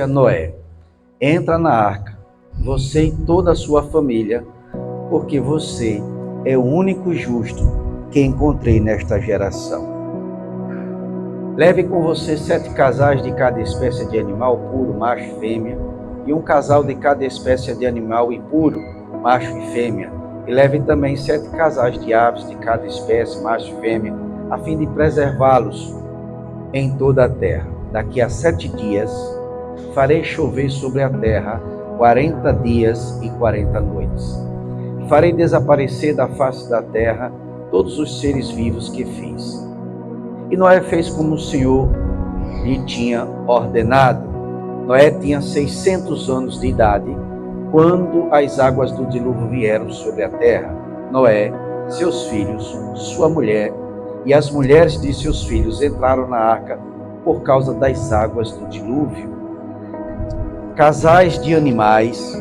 a Noé: entra na arca, você e toda a sua família, porque você é o único justo que encontrei nesta geração. Leve com você 7 casais de cada espécie de animal puro, macho e fêmea, e um casal de cada espécie de animal impuro, macho e fêmea. E leve também 7 casais de aves de cada espécie, macho e fêmea, a fim de preservá-los em toda a terra. Daqui a 7 dias farei chover sobre a terra 40 dias e 40 noites. Farei desaparecer da face da terra todos os seres vivos que fiz. E Noé fez como o Senhor lhe tinha ordenado. Noé tinha 600 anos de idade quando as águas do dilúvio vieram sobre a terra. Noé, seus filhos, sua mulher e as mulheres de seus filhos entraram na arca por causa das águas do dilúvio. Casais de animais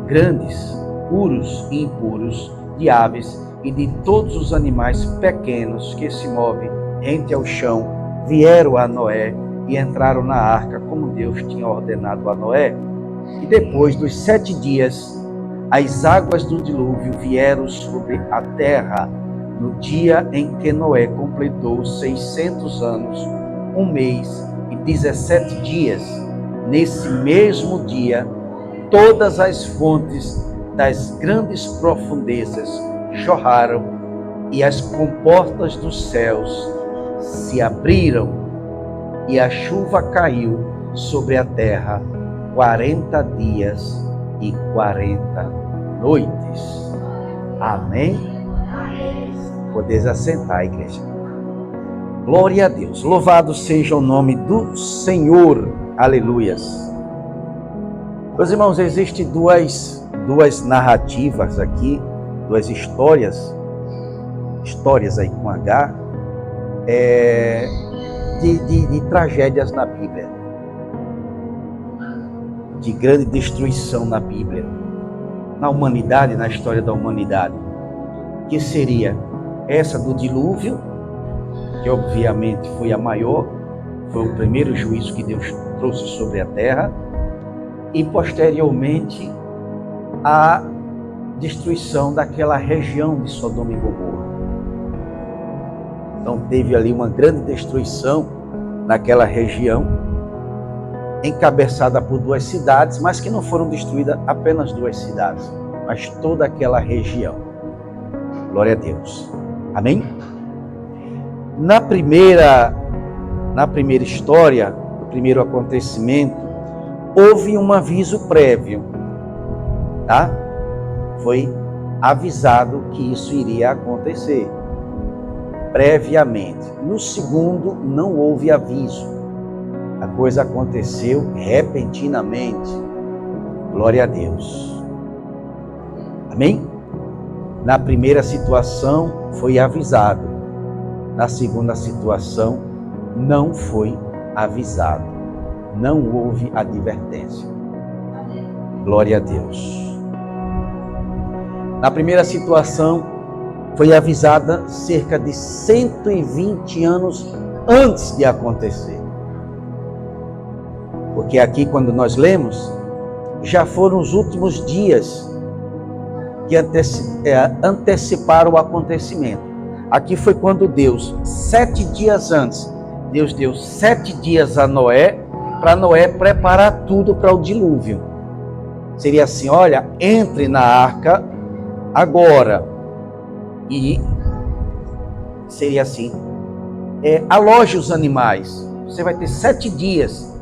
grandes, puros e impuros, de aves e de todos os animais pequenos que se movem rente ao chão, vieram a Noé e entraram na arca como Deus tinha ordenado a Noé. E depois dos 7 dias, as águas do dilúvio vieram sobre a terra no dia em que Noé completou 600 anos, 1 mês e 17 dias. Nesse mesmo dia, todas as fontes das grandes profundezas jorraram e as comportas dos céus se abriram e a chuva caiu sobre a terra 40 dias e 40 noites. Amém? Podeis assentar, igreja. Glória a Deus. Louvado seja o nome do Senhor. Aleluias. Meus irmãos, existem duas narrativas aqui, 2 histórias aí com H, de tragédias na Bíblia, de grande destruição na Bíblia, na humanidade, na história da humanidade, que seria essa do dilúvio, que obviamente foi a maior, foi o primeiro juízo que Deus trouxe sobre a terra, e posteriormente a destruição daquela região de Sodoma e Gomorra. Então teve ali uma grande destruição naquela região, encabeçada por 2 cidades, mas que não foram destruídas apenas 2 cidades, mas toda aquela região. Glória a Deus. Amém? Na primeira história, no primeiro acontecimento, houve um aviso prévio, tá? Foi avisado que isso iria acontecer previamente. No segundo, não houve aviso. A coisa aconteceu repentinamente. Glória a Deus. Amém? Na primeira situação, foi avisado. Na segunda situação, não foi avisado. Não houve advertência. Glória a Deus. Na primeira situação, foi avisada cerca de 120 anos antes de acontecer. Porque aqui, quando nós lemos, já foram os últimos dias que anteciparam o acontecimento. Aqui foi quando Deus, 7 dias antes, Deus deu 7 dias a Noé, para Noé preparar tudo para o dilúvio. Seria assim: olha, entre na arca agora. E seria assim: aloje os animais. Você vai ter 7 dias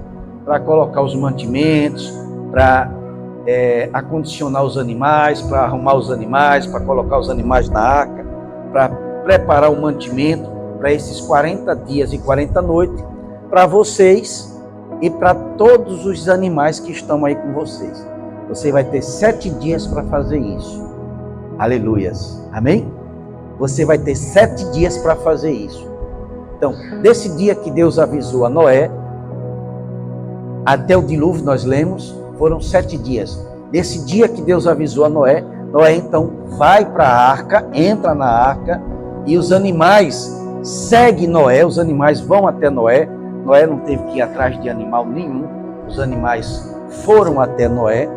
para colocar os mantimentos, para acondicionar os animais, para arrumar os animais, para colocar os animais na arca, para preparar o mantimento para esses 40 dias e 40 noites, para vocês e para todos os animais que estão aí com vocês. Você vai ter 7 dias para fazer isso. Aleluias. Amém? Você vai ter 7 dias para fazer isso. Então, desse dia que Deus avisou a Noé, até o dilúvio, nós lemos, foram 7 dias. Desse dia que Deus avisou a Noé, Noé então vai para a arca, entra na arca, e os animais seguem Noé, os animais vão até Noé. Noé não teve que ir atrás de animal nenhum. Os animais foram até Noé,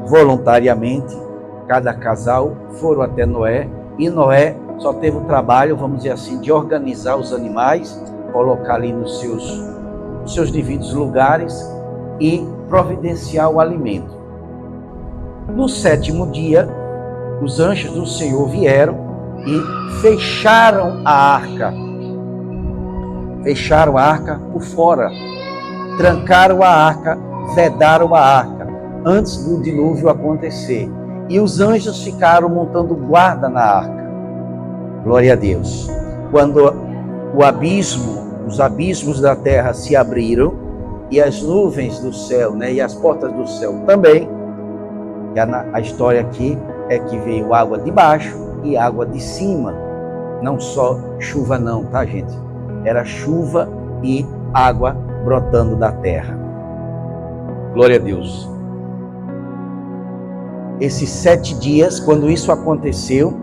voluntariamente, cada casal foram até Noé, e Noé só teve o trabalho, vamos dizer assim, de organizar os animais, colocar ali nos seus devidos lugares e providenciar o alimento. No 7º dia, os anjos do Senhor vieram e fecharam a arca. Fecharam a arca por fora, trancaram a arca, vedaram a arca, antes do dilúvio acontecer. E os anjos ficaram montando guarda na arca. Glória a Deus. Quando os abismos da terra se abriram, e as nuvens do céu, e as portas do céu também, a história aqui é que veio água de baixo e água de cima. Não só chuva não, tá, gente? Era chuva e água brotando da terra. Glória a Deus. Esses 7 dias, quando isso aconteceu,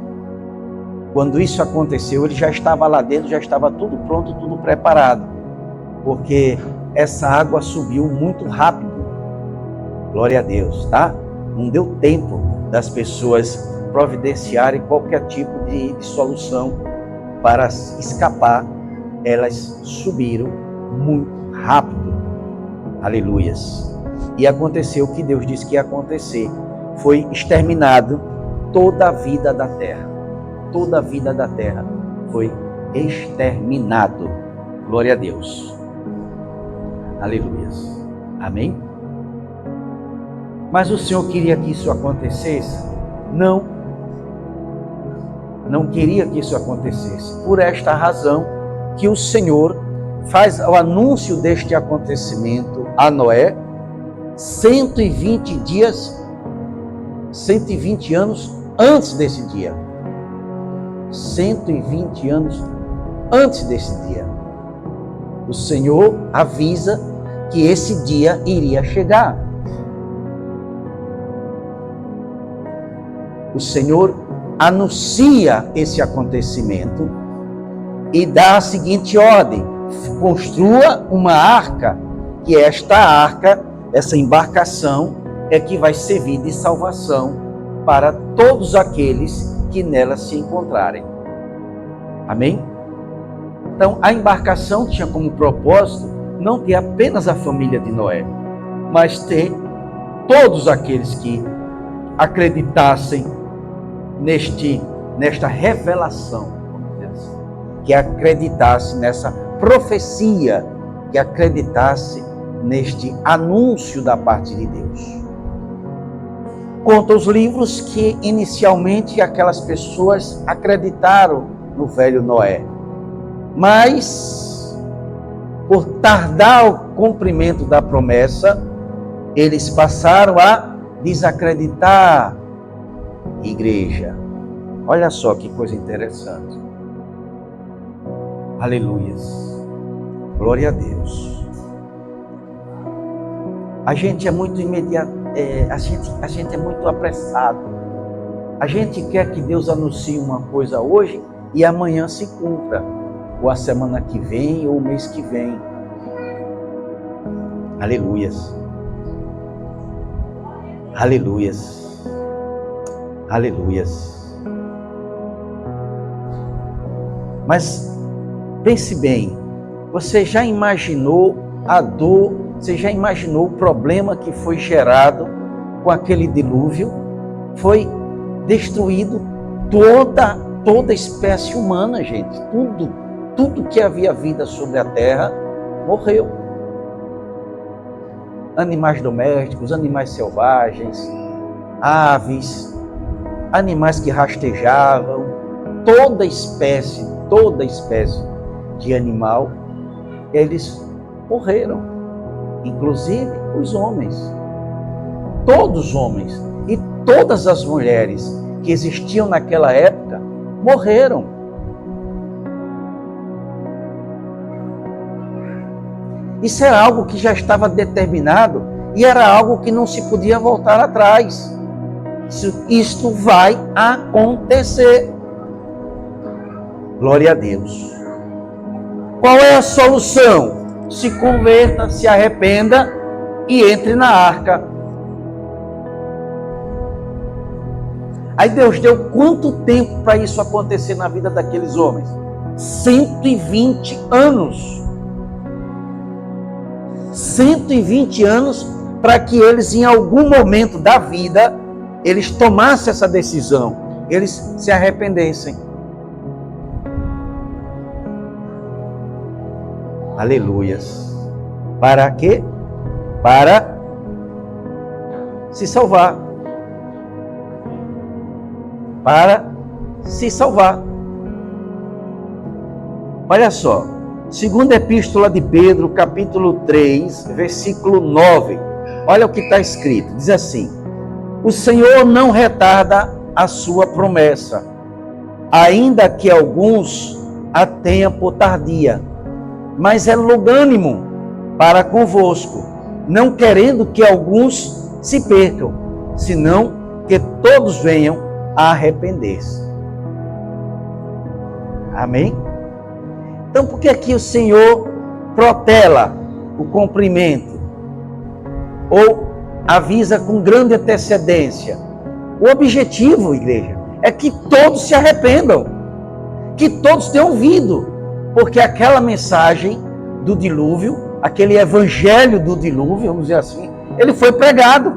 ele já estava lá dentro, já estava tudo pronto, tudo preparado. Porque essa água subiu muito rápido. Glória a Deus, tá? Não deu tempo das pessoas providenciarem qualquer tipo de solução para escapar. Elas subiram muito rápido. Aleluias. E aconteceu o que Deus disse que ia acontecer. Foi exterminado toda a vida da terra. Toda a vida da terra foi exterminado. Glória a Deus. Aleluias. Amém? Mas o Senhor queria que isso acontecesse? Não. Não queria que isso acontecesse. Por esta razão que o Senhor faz o anúncio deste acontecimento a Noé 120 dias, 120 anos antes desse dia. 120 anos antes desse dia. O Senhor avisa que esse dia iria chegar. O Senhor anuncia esse acontecimento e dá a seguinte ordem: construa uma arca, que esta arca, essa embarcação, é que vai servir de salvação para todos aqueles que nela se encontrarem. Amém? Então, a embarcação tinha como propósito não ter apenas a família de Noé, mas ter todos aqueles que acreditassem nesta revelação, vamos dizer assim, que acreditasse nessa profecia, que acreditasse neste anúncio da parte de Deus. Conta os livros que inicialmente aquelas pessoas acreditaram no velho Noé, mas por tardar o cumprimento da promessa, eles passaram a desacreditar. Igreja, olha só que coisa interessante. Aleluias. Glória a Deus. A gente é muito imediato, a gente é muito apressado. A gente quer que Deus anuncie uma coisa hoje e amanhã se cumpra, ou a semana que vem, ou o mês que vem. Aleluias. Aleluias. Aleluias. Mas pense bem, você já imaginou a dor, você já imaginou o problema que foi gerado com aquele dilúvio? Foi destruído toda a espécie humana, gente. Tudo que havia vida sobre a terra morreu. Animais domésticos, animais selvagens, aves, animais que rastejavam, toda espécie de animal, eles morreram, inclusive os homens. Todos os homens e todas as mulheres que existiam naquela época morreram. Isso era algo que já estava determinado e era algo que não se podia voltar atrás. Isto vai acontecer. Glória a Deus. Qual é a solução? Se converta, se arrependa e entre na arca. Aí Deus deu quanto tempo para isso acontecer na vida daqueles homens? 120 anos. 120 anos para que eles, em algum momento da vida, eles tomassem essa decisão, eles se arrependessem. Aleluias. Para quê? Para se salvar. Para se salvar. Olha só, segunda epístola de Pedro, capítulo 3, versículo 9. Olha o que está escrito, diz assim: o Senhor não retarda a sua promessa, ainda que alguns a tenham por tardia, mas é longânimo para convosco, não querendo que alguns se percam, senão que todos venham a arrepender-se. Amém? Então, por que aqui o Senhor protela o cumprimento? Ou avisa com grande antecedência? O objetivo, igreja, é que todos se arrependam, que todos tenham ouvido, porque aquela mensagem do dilúvio, aquele evangelho do dilúvio, vamos dizer assim, ele foi pregado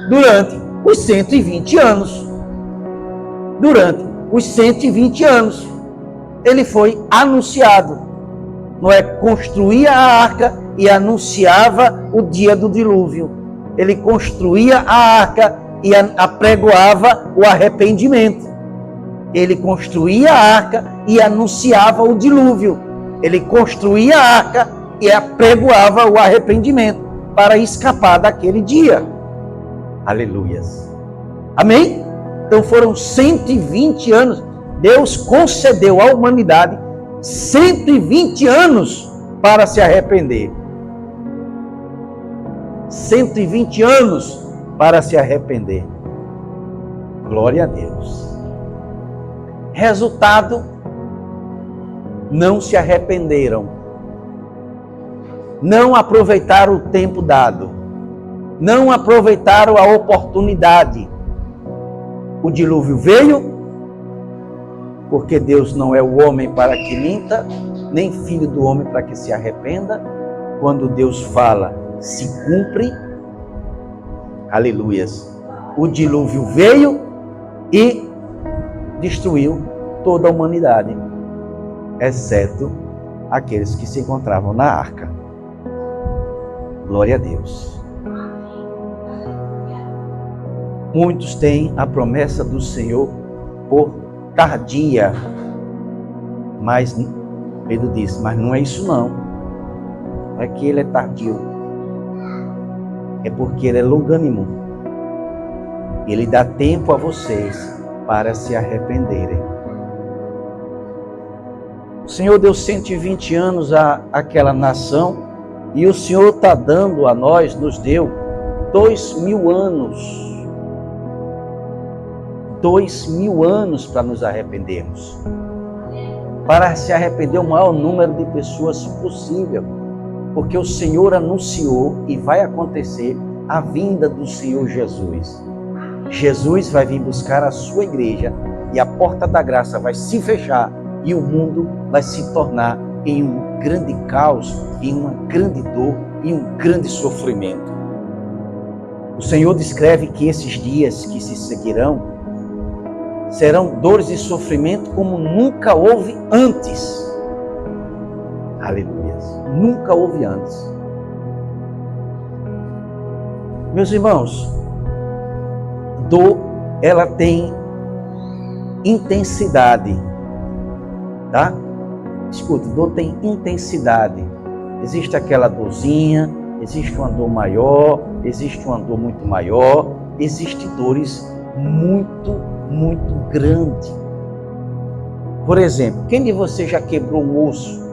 durante os 120 anos. Durante os 120 anos, ele foi anunciado. Noé construía a arca e anunciava o dia do dilúvio. Ele construía a arca e apregoava o arrependimento. Ele construía a arca e anunciava o dilúvio. Ele construía a arca e apregoava o arrependimento para escapar daquele dia. Aleluias. Amém? Então foram 120 anos. Deus concedeu à humanidade 120 anos para se arrepender. 120 anos para se arrepender. Glória a Deus. Resultado: não se arrependeram. Não aproveitaram o tempo dado. Não aproveitaram a oportunidade. O dilúvio veio, porque Deus não é o homem para que minta, nem filho do homem para que se arrependa. Quando Deus fala, se cumpre. Aleluias. O dilúvio veio e destruiu toda a humanidade, exceto aqueles que se encontravam na arca. Glória a Deus. Muitos têm a promessa do Senhor por tardia, mas Pedro disse, mas não é isso não. Não é que ele é tardio, é porque ele é longânimo. Ele dá tempo a vocês para se arrependerem. O Senhor deu 120 anos àquela nação, e o Senhor está dando a nós, nos deu 2000 anos. 2000 anos para nos arrependermos. Para se arrepender o maior número de pessoas possível. Porque o Senhor anunciou e vai acontecer a vinda do Senhor Jesus. Jesus vai vir buscar a sua igreja e a porta da graça vai se fechar e o mundo vai se tornar em um grande caos, em uma grande dor, em um grande sofrimento. O Senhor descreve que esses dias que se seguirão serão dores e sofrimento como nunca houve antes. Aleluia. Nunca houve antes. Meus irmãos, dor, ela tem intensidade, tá? Escuta, dor tem intensidade. Existe aquela dorzinha, existe uma dor maior, existe uma dor muito maior, existem dores muito grande. Por exemplo, quem de vocês já quebrou um osso?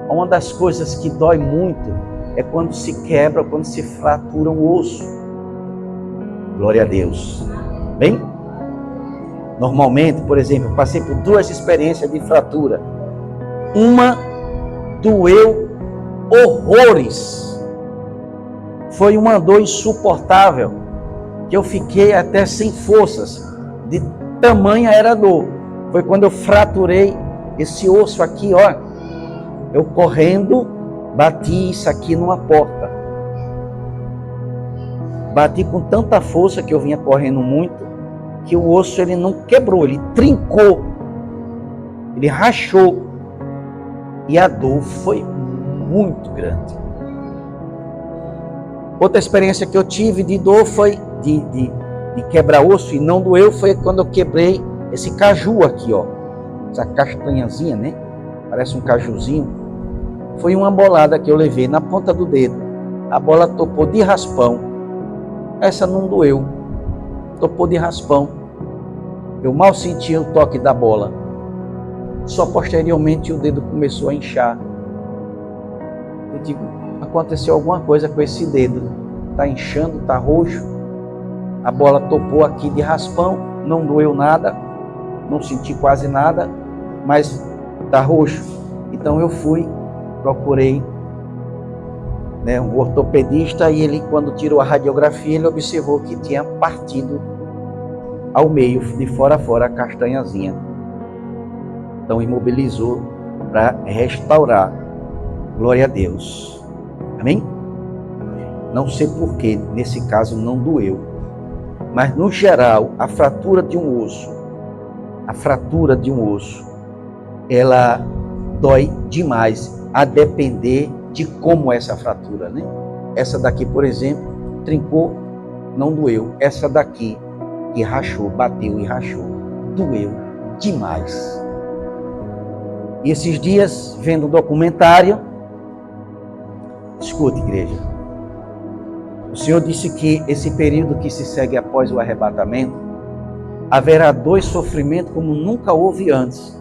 Uma das coisas que dói muito é quando se quebra, quando se fratura um osso. Glória a Deus. Bem? Normalmente, por exemplo, eu passei por 2 experiências de fratura. Uma doeu horrores. Foi uma dor insuportável, que eu fiquei até sem forças, de tamanha era a dor. Foi quando eu fraturei esse osso aqui, ó. Eu correndo, bati isso aqui numa porta. Bati com tanta força que eu vinha correndo muito, que o osso ele não quebrou, ele trincou, ele rachou. E a dor foi muito grande. Outra experiência que eu tive de dor foi de quebrar osso e não doeu, foi quando eu quebrei esse caju aqui, ó. Essa castanhazinha, né? Parece um cajuzinho. Foi uma bolada que eu levei na ponta do dedo. A bola topou de raspão. Essa não doeu. Topou de raspão. Eu mal senti o toque da bola. Só posteriormente o dedo começou a inchar. Eu digo, aconteceu alguma coisa com esse dedo. Tá inchando, tá roxo. A bola topou aqui de raspão, não doeu nada, não senti quase nada, mas tá roxo. Então eu fui, procurei, né, um ortopedista, e ele, quando tirou a radiografia, ele observou que tinha partido ao meio, de fora a fora, a castanhazinha. Então imobilizou para restaurar. Glória a Deus. Amém? Não sei porquê, nesse caso não doeu. Mas no geral, a fratura de um osso, ela dói demais, a depender de como é essa fratura, né? Essa daqui, por exemplo, trincou, não doeu. Essa daqui, que rachou, bateu e rachou, doeu demais. E esses dias, vendo um documentário, escute, igreja, o Senhor disse que esse período que se segue após o arrebatamento, haverá dor e sofrimento como nunca houve antes.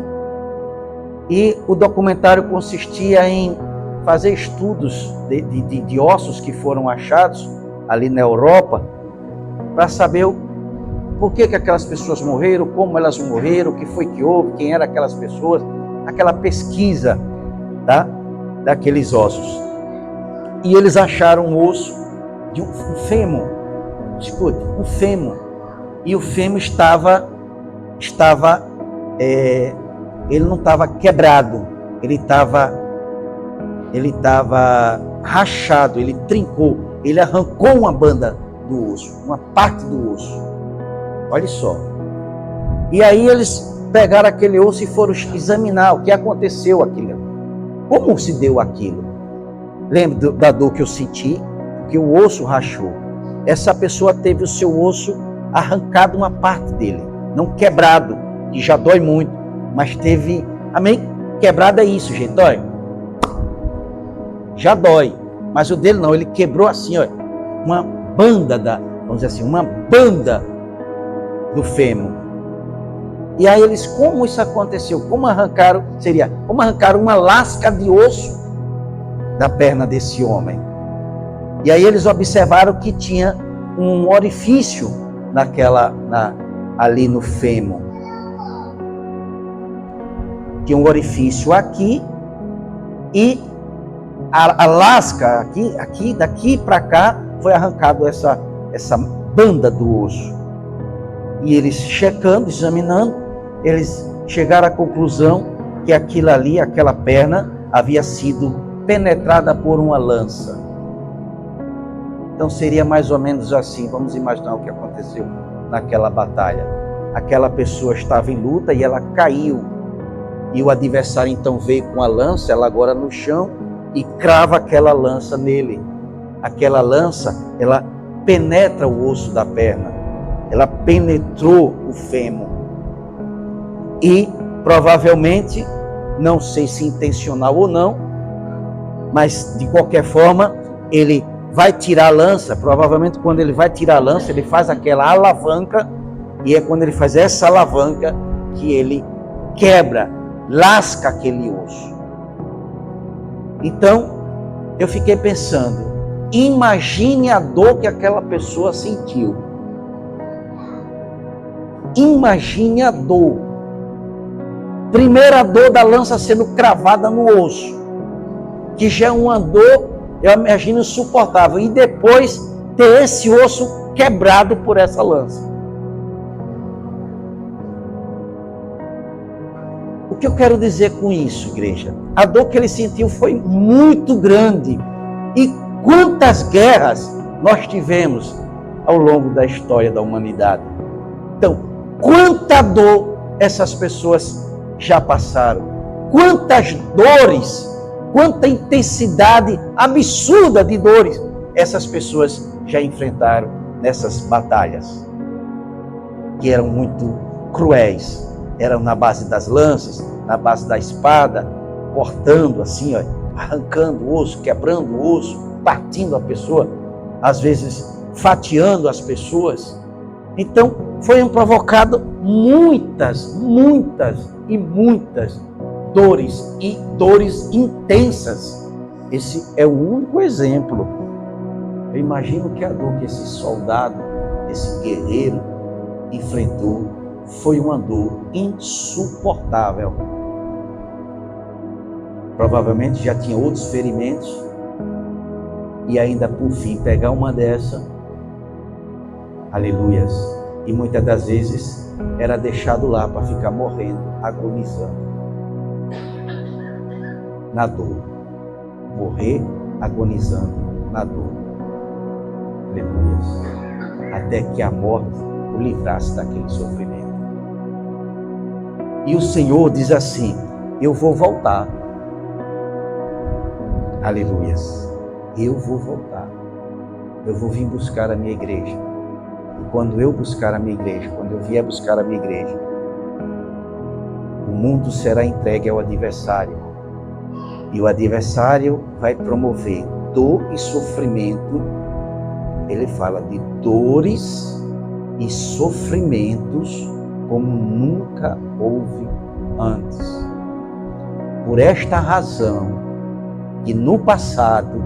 E o documentário consistia em fazer estudos de ossos que foram achados ali na Europa, para saber por que aquelas pessoas morreram, como elas morreram, o que foi que houve, quem eram aquelas pessoas, aquela pesquisa, tá, daqueles ossos. E eles acharam um osso de um fêmur, escute, um fêmur, e o fêmur estava ele não estava quebrado, ele estava rachado, ele trincou, ele arrancou uma banda do osso, uma parte do osso. Olha só. E aí eles pegaram aquele osso e foram examinar o que aconteceu aquilo. Como se deu aquilo? Lembra da dor que eu senti? Que o osso rachou. Essa pessoa teve o seu osso arrancado uma parte dele, não quebrado, que já dói muito, mas teve, amém? Quebrado é isso, gente, dói. Já dói, mas o dele não, ele quebrou assim, ó, uma banda vamos dizer assim, uma banda do fêmur. E aí eles, como isso aconteceu? Como arrancaram uma lasca de osso da perna desse homem. E aí eles observaram que tinha um orifício ali no fêmur. Tinha um orifício aqui e a lasca aqui, daqui para cá, foi arrancado essa banda do osso. E eles checando, examinando, eles chegaram à conclusão que aquilo ali, aquela perna, havia sido penetrada por uma lança. Então seria mais ou menos assim, vamos imaginar o que aconteceu naquela batalha. Aquela pessoa estava em luta e ela caiu. E o adversário então veio com a lança, ela agora no chão, e crava aquela lança nele. Aquela lança, ela penetra o osso da perna. Ela penetrou o fêmur. E provavelmente, não sei se intencional ou não, mas de qualquer forma, ele vai tirar a lança. Provavelmente quando ele vai tirar a lança, ele faz aquela alavanca, e é quando ele faz essa alavanca que ele quebra, lasca aquele osso. Então, eu fiquei pensando, imagine a dor que aquela pessoa sentiu. Imagine a dor. Primeira dor da lança sendo cravada no osso, que já é uma dor Eu imagino insuportável. E depois ter esse osso quebrado por essa lança. O que eu quero dizer com isso, igreja? A dor que ele sentiu foi muito grande. E quantas guerras nós tivemos ao longo da história da humanidade? Então, quanta dor essas pessoas já passaram? Quantas dores, quanta intensidade absurda de dores essas pessoas já enfrentaram nessas batalhas, que eram muito cruéis. Eram na base das lanças, na base da espada, cortando assim, ó, arrancando o osso, quebrando o osso, partindo a pessoa, às vezes fatiando as pessoas. Então, foram provocadas muitas dores, e dores intensas. Esse é o único exemplo. Eu imagino que a dor que esse soldado, esse guerreiro enfrentou foi uma dor insuportável. Provavelmente já tinha outros ferimentos, e ainda por fim pegar uma dessa, aleluias, e muitas das vezes era deixado lá para ficar morrendo, agonizando na dor, morrer agonizando na dor, aleluias, até que a morte o livrasse daquele sofrimento. E o Senhor diz assim: eu vou voltar. Aleluias. Eu vou voltar. Eu vou vir buscar a minha igreja. E quando eu buscar a minha igreja, quando eu vier buscar a minha igreja, o mundo será entregue ao adversário. E o adversário vai promover dor e sofrimento. Ele fala de dores e sofrimentos como nunca houve antes. Por esta razão, que no passado,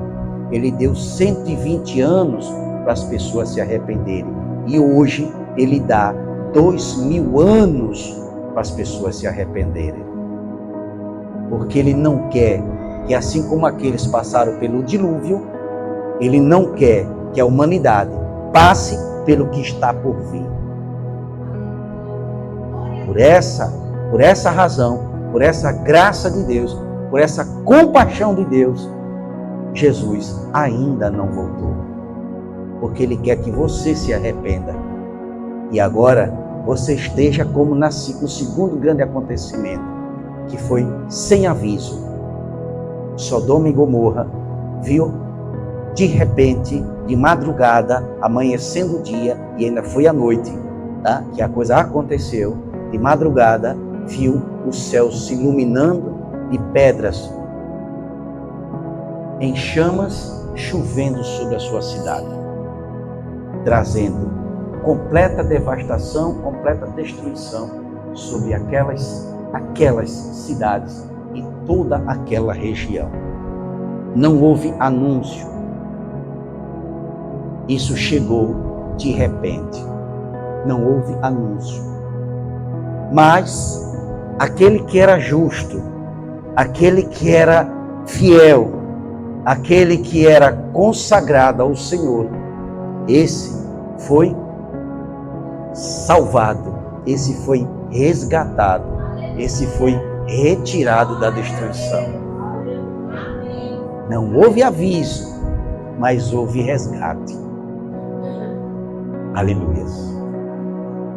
ele deu 120 anos para as pessoas se arrependerem. E hoje, ele dá 2000 anos para as pessoas se arrependerem. Porque ele não quer que, assim como aqueles passaram pelo dilúvio, ele não quer que a humanidade passe pelo que está por vir. Por essa razão, por essa graça de Deus, por essa compaixão de Deus, Jesus ainda não voltou. Porque Ele quer que você se arrependa. E agora você esteja como no segundo grande acontecimento, que foi sem aviso. Sodoma e Gomorra viu de repente, de madrugada, amanhecendo o dia, e ainda foi à noite, tá? Que a coisa aconteceu. De madrugada, viu o céu se iluminando de pedras em chamas, chovendo sobre a sua cidade, trazendo completa devastação, completa destruição sobre aquelas cidades e toda aquela região. Não houve anúncio. Isso chegou de repente. Não houve anúncio. Mas aquele que era justo, aquele que era fiel, aquele que era consagrado ao Senhor, esse foi salvado, esse foi resgatado, esse foi retirado da destruição. Não houve aviso, mas houve resgate. Aleluias.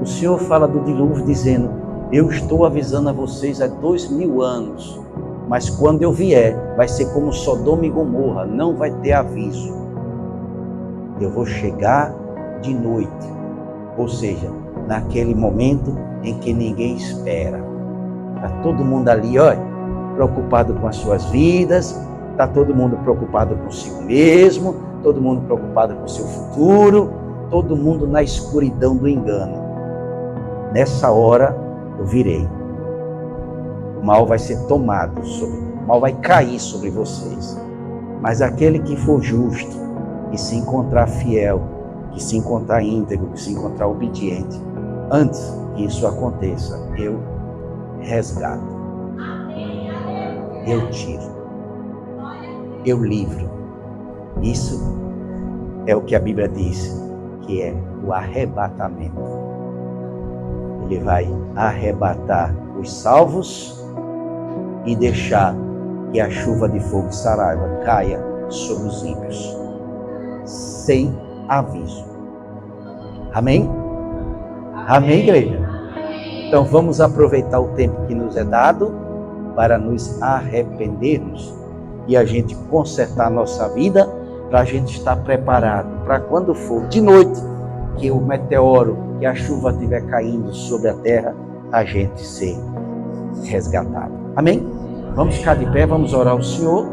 O Senhor fala do dilúvio dizendo: eu estou avisando a vocês há 2000 anos, mas quando eu vier, vai ser como Sodoma e Gomorra, não vai ter aviso. Eu vou chegar de noite, ou seja, naquele momento em que ninguém espera. Está todo mundo ali, olha, preocupado com as suas vidas, está todo mundo preocupado consigo mesmo, todo mundo preocupado com o seu futuro, todo mundo na escuridão do engano. Nessa hora, eu virei. O mal vai ser tomado, o mal vai cair sobre vocês. Mas aquele que for justo, que se encontrar fiel, que se encontrar íntegro, que se encontrar obediente, antes que isso aconteça, eu resgato, eu tiro, eu livro, Isso é o que a Bíblia diz, que é o arrebatamento. Ele vai arrebatar os salvos e deixar que a chuva de fogo e saraiva caia sobre os ímpios, sem aviso. Amém? Amém, igreja? Então vamos aproveitar o tempo que nos é dado para nos arrependermos e a gente consertar a nossa vida, para a gente estar preparado para quando for de noite, que o meteoro, que a chuva estiver caindo sobre a terra, a gente ser resgatado. Amém? Vamos ficar de pé, vamos orar ao Senhor.